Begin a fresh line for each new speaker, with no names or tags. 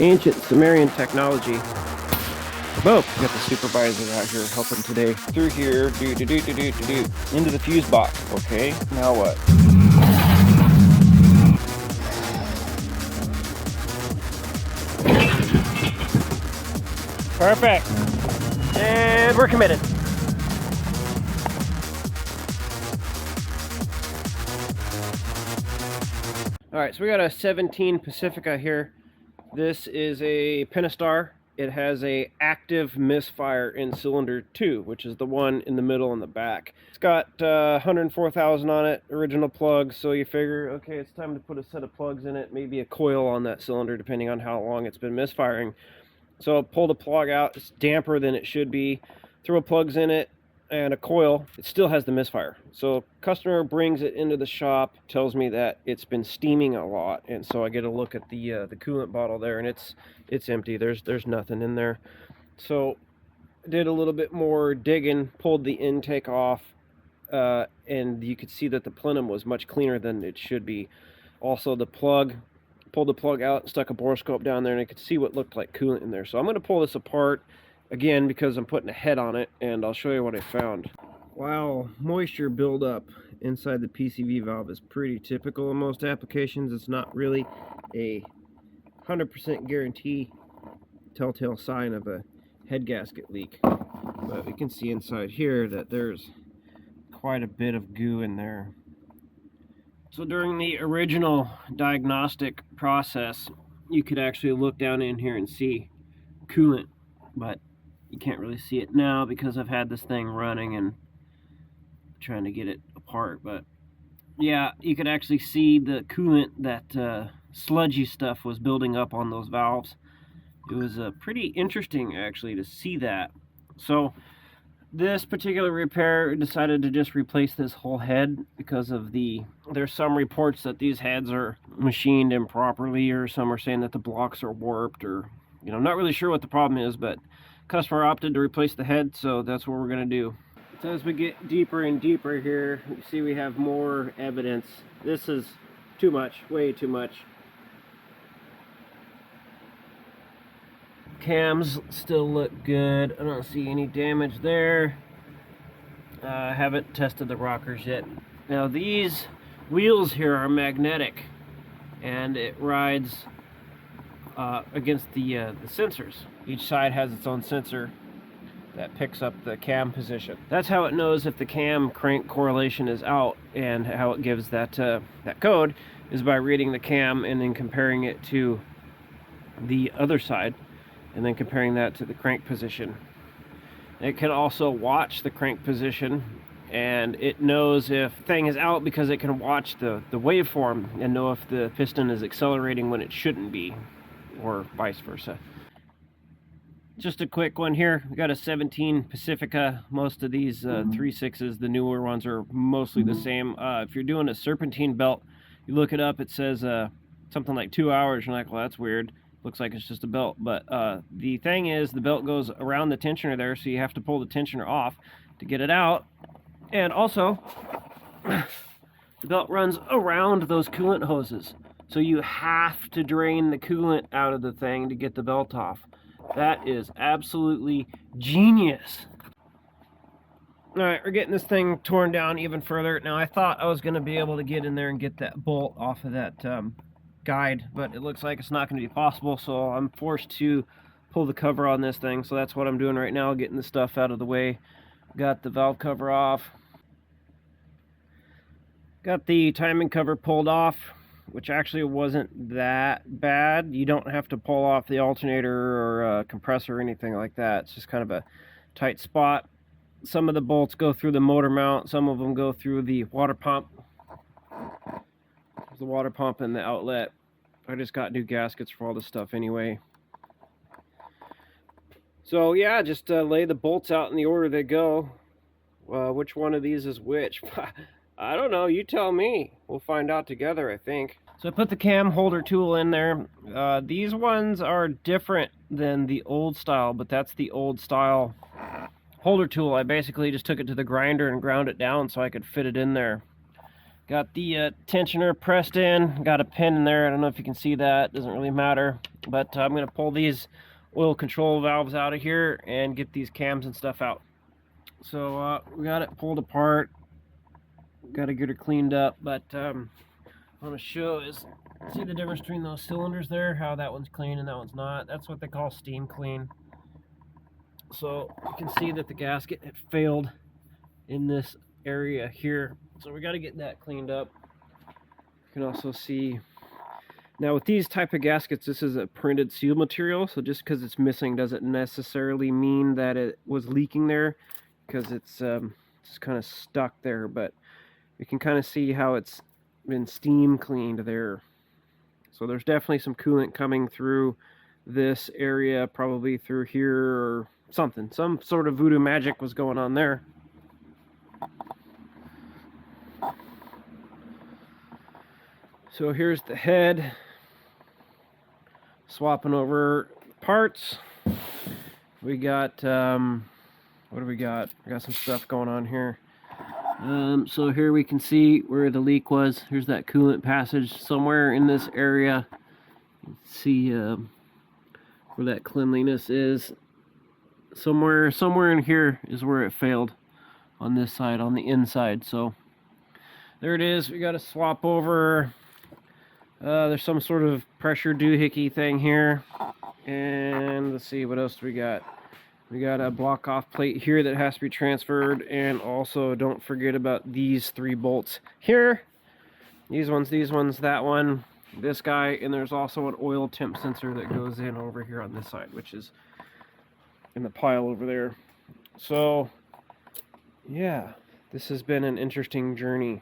Ancient Sumerian technology. Boom! Got the supervisor out here helping today. Through here, into the fuse box. Okay, now what? Perfect. And we're committed. Alright, so we got a 17 Pacifica here. This is a Pentastar. It has a active misfire in cylinder 2, which is the one in the middle and the back. It's got 104,000 on it, original plugs, so you figure, okay, it's time to put a set of plugs in it, maybe a coil on that cylinder, depending on how long it's been misfiring. So pull the plug out, it's damper than it should be, throw plugs in it, and a coil. It still has the misfire. So customer brings it into the shop, tells me that it's been steaming a lot, and so I get a look at the coolant bottle there, and it's empty. There's nothing in there. So did a little bit more digging, pulled the intake off, and you could see that the plenum was much cleaner than it should be. Also the plug, pulled the plug out, stuck a borescope down there, and I could see what looked like coolant in there. So I'm going to pull this apart again because I'm putting a head on it, and I'll show you what I found. Wow, moisture buildup inside the PCV valve is pretty typical in most applications. It's not really a 100% guarantee telltale sign of a head gasket leak, but we can see inside here that there's quite a bit of goo in there. So during the original diagnostic process, you could actually look down in here and see coolant, but you can't really see it now because I've had this thing running and trying to get it apart. But yeah, you could actually see the coolant, that sludgy stuff was building up on those valves. It was pretty interesting actually to see that. So this particular repair decided to just replace this whole head because of there's some reports that these heads are machined improperly, or some are saying that the blocks are warped, or I'm not really sure what the problem is, but customer opted to replace the head, so that's what we're going to do. So as we get deeper and deeper here, you see we have more evidence. This is too much, way too much. Cams still look good. I don't see any damage there. I haven't tested the rockers yet. Now these wheels here are magnetic, and it rides against the sensors. Each side has its own sensor that picks up the cam position. That's how it knows if the cam crank correlation is out, and how it gives that that code is by reading the cam and then comparing it to the other side, and then comparing that to the crank position. It can also watch the crank position, and it knows if the thing is out because it can watch the waveform and know if the piston is accelerating when it shouldn't be, or vice versa. Just a quick one here. We got a 17 Pacifica. Most of these 3.6s, the newer ones, are mostly the same. If you're doing a Serpentine Belt, you look it up, it says something like 2 hours. You're like, well, that's weird. Looks like it's just a belt. But the thing is, the belt goes around the tensioner there, so you have to pull the tensioner off to get it out. And also, the belt runs around those coolant hoses. So you have to drain the coolant out of the thing to get the belt off. That is absolutely genius. Alright, we're getting this thing torn down even further. Now, I thought I was going to be able to get in there and get that bolt off of that guide, but it looks like it's not going to be possible, so I'm forced to pull the cover on this thing. So that's what I'm doing right now, getting the stuff out of the way. Got the valve cover off. Got the timing cover pulled off, which actually wasn't that bad. You don't have to pull off the alternator or compressor or anything like that. It's just kind of a tight spot. Some of the bolts go through the motor mount, some of them go through the water pump. The water pump and the outlet. I just got new gaskets for all this stuff anyway. So yeah, just lay the bolts out in the order they go. Which one of these is which? I don't know, you tell me. We'll find out together, I think. So I put the cam holder tool in there. These ones are different than the old style, but that's the old style holder tool. I basically just took it to the grinder and ground it down so I could fit it in there. Got the tensioner pressed in, got a pin in there. I don't know if you can see that, doesn't really matter. But I'm going to pull these oil control valves out of here and get these cams and stuff out. So we got it pulled apart, got to get her cleaned up, but what I want to show is, see the difference between those cylinders there, how that one's clean and that one's not. That's what they call steam clean. So you can see that the gasket had failed in this area here, so we got to get that cleaned up. You can also see now with these type of gaskets, this is a printed seal material, so just because it's missing doesn't necessarily mean that it was leaking there, because it's just kind of stuck there. But you can kind of see how it's been steam cleaned there. So there's definitely some coolant coming through this area, probably through here or something. Some sort of voodoo magic was going on there. So here's the head. Swapping over parts. We got, what do we got? We got some stuff going on here. So here we can see where the leak was. Here's that coolant passage somewhere in this area. You can see where that cleanliness is. Somewhere in here is where it failed on this side, on the inside. So there it is. We got to swap over. There's some sort of pressure doohickey thing here. And let's see, what else do we got? We got a block off plate here that has to be transferred, and also don't forget about these 3 bolts here. These ones, that one, this guy, and there's also an oil temp sensor that goes in over here on this side, which is in the pile over there. So yeah, this has been an interesting journey.